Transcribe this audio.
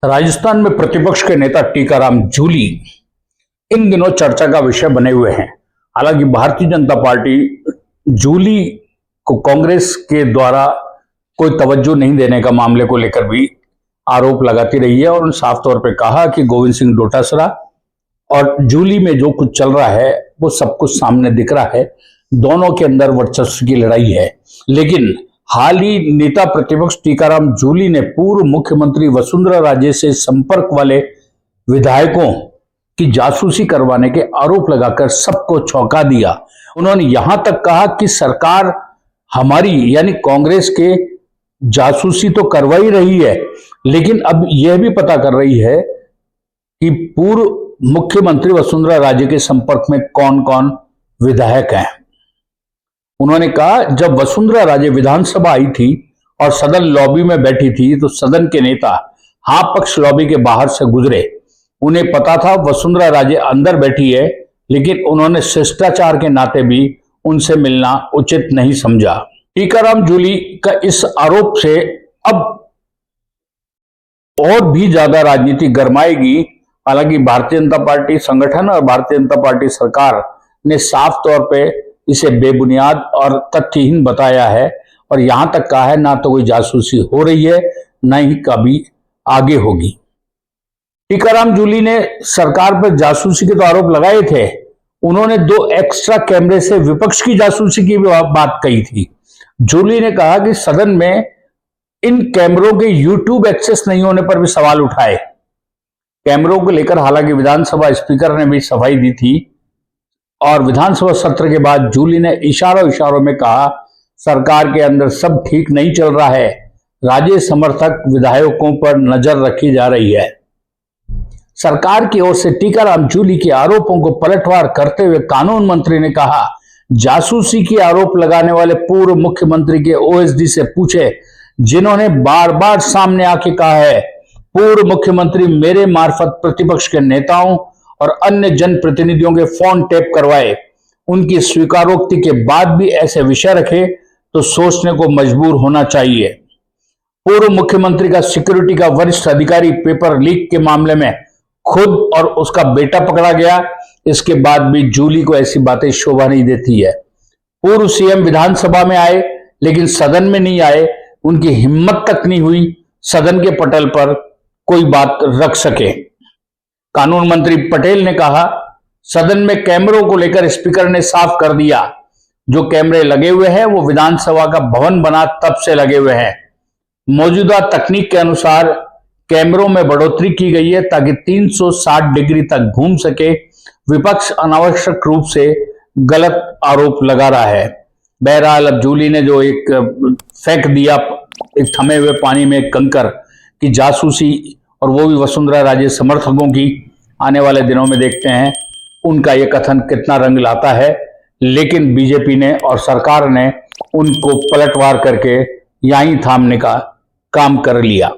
राजस्थान में प्रतिपक्ष के नेता टीकाराम जूली इन दिनों चर्चा का विषय बने हुए हैं। हालांकि भारतीय जनता पार्टी जूली को कांग्रेस के द्वारा कोई तवज्जो नहीं देने का मामले को लेकर भी आरोप लगाती रही है और उन्होंने साफ तौर पे कहा कि गोविंद सिंह डोटासरा और जूली में जो कुछ चल रहा है वो सब कुछ सामने दिख रहा है। दोनों के अंदर वर्चस्व की लड़ाई है। लेकिन हाल ही नेता प्रतिपक्ष टीकाराम जूली ने पूर्व मुख्यमंत्री वसुंधरा राजे से संपर्क वाले विधायकों की जासूसी करवाने के आरोप लगाकर सबको चौंका दिया। उन्होंने यहां तक कहा कि सरकार हमारी यानी कांग्रेस के जासूसी तो करवा ही रही है, लेकिन अब यह भी पता कर रही है कि पूर्व मुख्यमंत्री वसुंधरा राजे के संपर्क में कौन कौन विधायक हैं। उन्होंने कहा, जब वसुंधरा राजे विधानसभा आई थी और सदन लॉबी में बैठी थी तो सदन के नेता हाँ पक्ष लॉबी के बाहर से गुजरे। उन्हें पता था वसुंधरा राजे अंदर बैठी है, लेकिन उन्होंने शिष्टाचार के नाते भी उनसे मिलना उचित नहीं समझा। टीकाराम जूली का इस आरोप से अब और भी ज्यादा राजनीति गरमाएगी। हालांकि भारतीय जनता पार्टी संगठन और भारतीय जनता पार्टी सरकार ने साफ तौर पे इसे बेबुनियाद और तथ्यहीन बताया है और यहां तक कहा है ना तो कोई जासूसी हो रही है, न ही कभी आगे होगी। टीकाराम जूली ने सरकार पर जासूसी के तो आरोप लगाए थे। उन्होंने 2 एक्स्ट्रा कैमरे से विपक्ष की जासूसी की बात कही थी। जूली ने कहा कि सदन में इन कैमरों के यूट्यूब एक्सेस नहीं होने पर भी सवाल उठाए। कैमरों को लेकर हालांकि विधानसभा स्पीकर ने भी सफाई दी थी और विधानसभा सत्र के बाद जूली ने इशारों में कहा, सरकार के अंदर सब ठीक नहीं चल रहा है, राजे समर्थक विधायकों पर नजर रखी जा रही है। सरकार की ओर से टीकाराम जूली के आरोपों को पलटवार करते हुए कानून मंत्री ने कहा, जासूसी के आरोप लगाने वाले पूर्व मुख्यमंत्री के ओएसडी से पूछे, जिन्होंने बार बार सामने आके कहा है पूर्व मुख्यमंत्री मेरे मार्फत प्रतिपक्ष के नेताओं और अन्य जनप्रतिनिधियों के फोन टेप करवाए। उनकी स्वीकारोक्ति के बाद भी ऐसे विषय रखे तो सोचने को मजबूर होना चाहिए। पूर्व मुख्यमंत्री का सिक्योरिटी का वरिष्ठ अधिकारी पेपर लीक के मामले में खुद और उसका बेटा पकड़ा गया। इसके बाद भी जूली को ऐसी बातें शोभा नहीं देती है। पूर्व सीएम विधानसभा में आए लेकिन सदन में नहीं आए। उनकी हिम्मत तक नहीं हुई सदन के पटल पर कोई बात रख सके। कानून मंत्री पटेल ने कहा, सदन में कैमरों को लेकर स्पीकर ने साफ कर दिया, जो कैमरे लगे हुए हैं वो विधानसभा का भवन बना तब से लगे हुए हैं। मौजूदा तकनीक के अनुसार कैमरों में बढ़ोतरी की गई है ताकि 360 डिग्री तक घूम सके। विपक्ष अनावश्यक रूप से गलत आरोप लगा रहा है। बहरहाल अब जूली ने जो एक फेंक दिया एक थमे हुए पानी में एक कंकर की जासूसी, और वो भी वसुंधरा राजे समर्थकों की, आने वाले दिनों में देखते हैं उनका ये कथन कितना रंग लाता है। लेकिन बीजेपी ने और सरकार ने उनको पलटवार करके यहीं थामने का काम कर लिया।